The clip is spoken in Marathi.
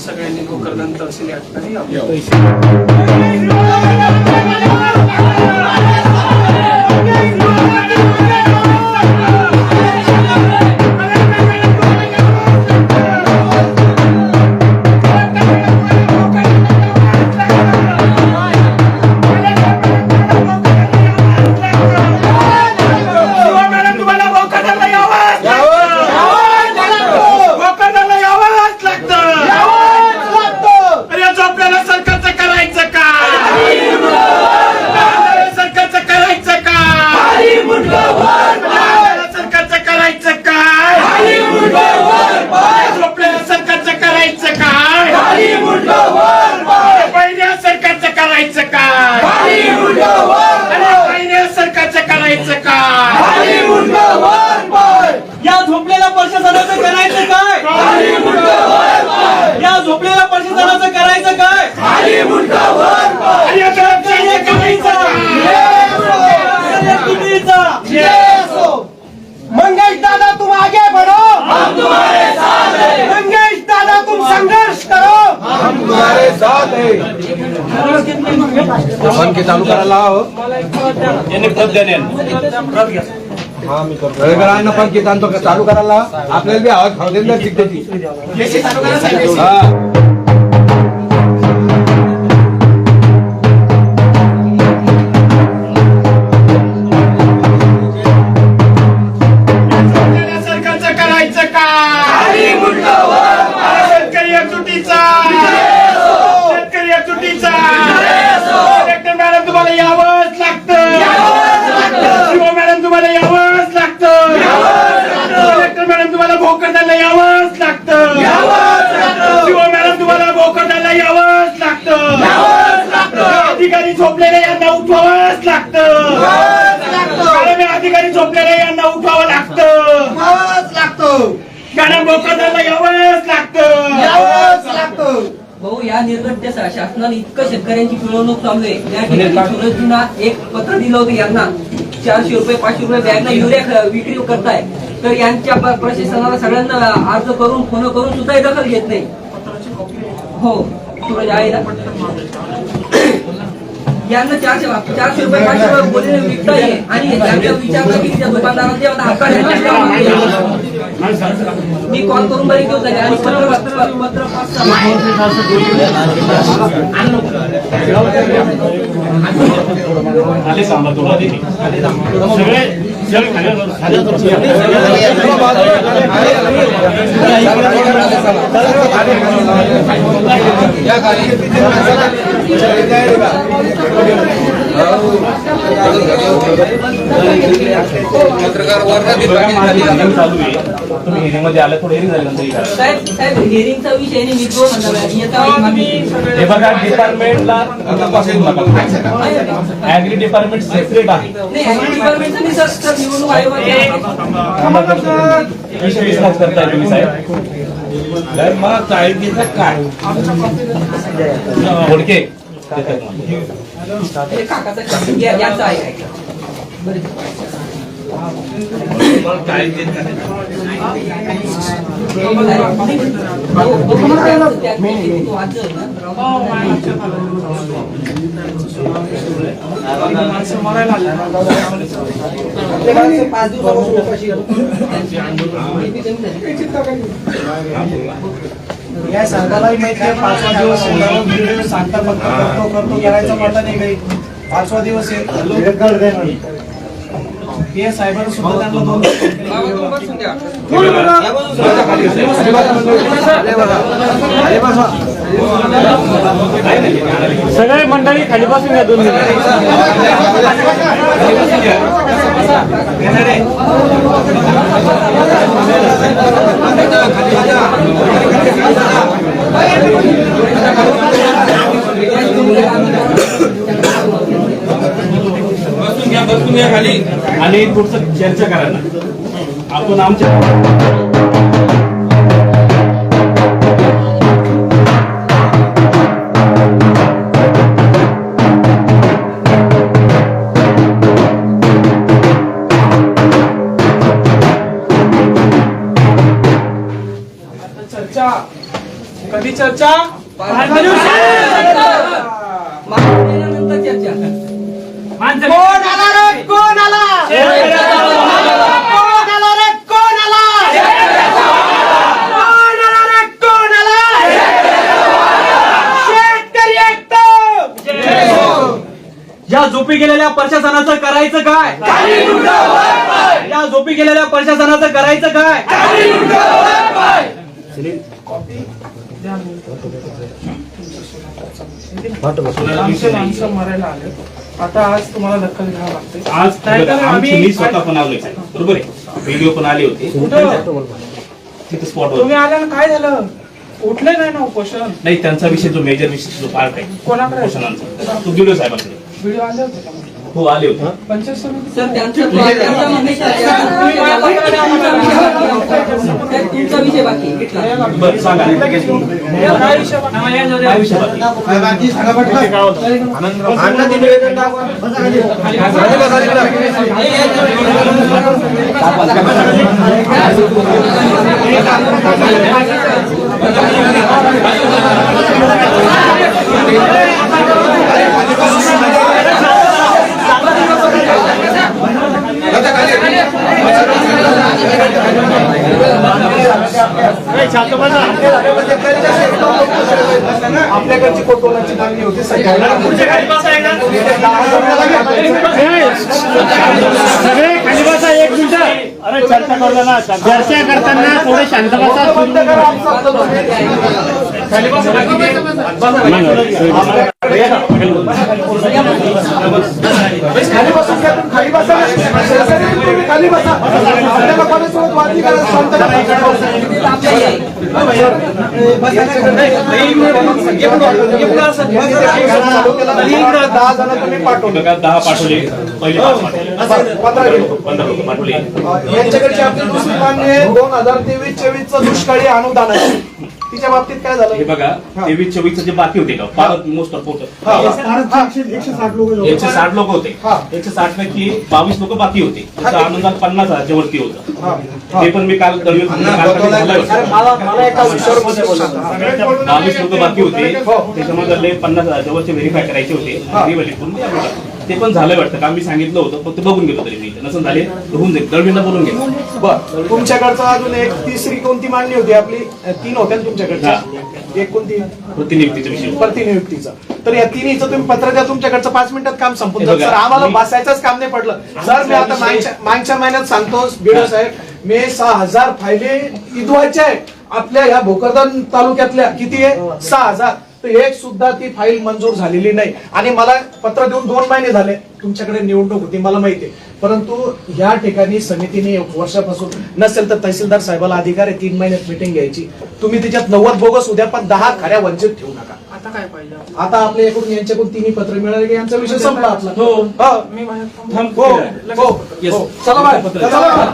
सगळ्यांनी भोकरदन तहसील या ठिकाणी या झोपलेल्या प्रशासनाचं करायचं काय? या झोपलेल्या प्रशासनाचं करायचं काय? मंगेश दादा तुम आगे बढ़ो, हम तुम्हारे साथ हैं। मंगेश दादा तुम संघर्ष करो, हम तुम्हारे साथ हैं। फोन के चालू करायला हो पण की चालू करायला आपल्याला बी आवाज खाऊ देईल ना तिकटेची अधिकारी झोपलेले यांना उठवावंच लागतं, अधिकारी झोपलेले यांना उठवावं लागतं, मॅडम भोकरदनला यावंच लागतं. भाऊ, या निर्गट्य शासनाने इतकं शेतकऱ्यांची पिळवणूक चालू आहे. या ठिकाणी सुरजूंना एक पत्र दिलं होतं यांना 400 रुपये 500 रुपये बॅगना युरिया विक्री करताय, तर यांच्या प्रशासनाला सगळ्यांना अर्ज करून फोन करून सुद्धा दखल घेत नाही. हो, सूरज आहे ना, यांना 400 रुपये 500 रुपये बोलले विकताय आणि त्यांच्या विचारलं की त्या दुकानदारांच्या मी कॉल करून बरी घेऊन झाले आणि पत्र पत्रकार तुम्ही हिअरिंगमध्ये आलं थोडं हिअरिंग झालं साहेब हिअरिंगचा विषय नाही. मी तो हे बघा, डिपार्टमेंटला ऍग्री डिपार्टमेंट सेपरेट आहे. निवडणूक आयोगाचे करताय तुम्ही साहेब, मला चाळीचं काय बोडके याचा आहे या सरकारलाही माहिती आहे 5वा दिवस सांगता फक्त करतो करायचं म्हटलं नाही काही. 5वा दिवस आहे साहेबांना सुद्धा सगळे मंडळी खाली बसून घ्या 2 मिनिट. बसून घ्या खाली आणि पुढचं चर्चा करायला आपण आमच्या कधी चर्चा महाविद्यालयानंतर चर्चा कोण आला रे कोण आला कोण आला रे कोण आला कोण आला रे कोण आला शेतकरी एकटा या झोपी गेलेल्या प्रशासनाचं करायचं काय? या झोपी गेलेल्या प्रशासनाचं करायचं काय? माणसं मरायला आले. आता आज तुम्हाला दखल घ्यावं लागते. आज नाहीतर मी स्वतः पण आलोय साहेब. बरोबर आहे, व्हिडिओ पण आले होते तिथे स्पॉटवर. तुम्ही आल्यानं काय झालं? उठले नाही ना उपोषण? नाही, त्यांचा विषय जो मेजर विषय जो पार्ट आहे कोणाकडे? उपोषणांचा तो व्हिडिओ साहेबांकडे. व्हिडिओ आले होते का? हो, आले होते. पंचायत समिती सर त्यांचा म्हणणे तुमचा विषय बाकी आहे. बरं, सांगा. काय विषय बाकी? काय विषय बाकी? आपल्याकडची कोटोनाची मागणी होती सगळे खाली बसा. एक मिनिट. अरे चर्चा करू ना. चर्चा करताना थोडे शांत बसा. खाली बसा. खाली बसून घ्या, तुम्ही खाली बसा. तुम्ही खाली बसा. आपल्याला कोणासोबत वाद नाही करायचं. शांत बसा. दहा जण तुम्ही पाठवले. 10 पाठवले, पहिले 5 पाठवले, 15 गेले. 15 लोक पाठवले. यांच्याकडची आपली दुसरी मागणी आहे 2023-24 अनुदान अनुदानाची. तिच्या बाबतीत काय झालं? हे बघा, 23-24 जे बाकी होते का, फार मोस्ट ऑफ होतं. 160 लोक होते. हा. 160 पैकी 22 लोक बाकी होते. त्याचं अनुदान 50,000च्या वरती होतं. ते पण मी काल अरे मला एका विषयावर बोलायचं. 22 लोक बाकी होते. त्याच्यामध्ये 50,000च्या वरचे व्हेरीफाय करायचे होते. ते पण झालं वाटतं का, मी सांगितलं होतं, फक्त बघून गेलो तरी मी नसून झाले तर होऊन जाईल. दळवीला बोलून गेलो. बरं, तुमच्याकडचं अजून एक तिसरी कोणती मागणी होती आपली? 3 होत्या ना तुमच्याकडच्या. एक कोणती? प्रतिनियुक्तीचा विषय. प्रतिनियुक्तीचा. तर या तिन्हीचं तुम्ही पत्र द्या, तुमच्याकडचं 5 मिनिटात काम संपून हे जाईल. बघा, सर आम्हाला मी- बसायचंच काम नाही पडलं. सर मी आता मागच्या महिन्यात सांगतो बीडो साहेब, मी 6,000 फायले इदवायचे आहे आपल्या ह्या भोकरदन तालुक्यातल्या. किती आहे? 6,000. तर एक सुद्धा ती फाईल मंजूर झालेली नाही. आणि मला पत्र देऊन 2 महिने झाले. तुमच्याकडे निवडणूक होती मला माहिती आहे, परंतु या ठिकाणी समितीने वर्षापासून नसेल तर तहसीलदार साहेबाला अधिकार आहे 3 महिन्यात मिटिंग घ्यायची. तुम्ही तिच्यात 90 बोगस उद्या, पण 10 खऱ्या वंचित ठेवू नका. आता काय पाहिजे? आता आपल्याकडून यांच्याकडून 3 पत्र मिळाले की यांचा विषय संपला आपला. हो. हो. मी माझ्या हो. हो. चला बाय. चला.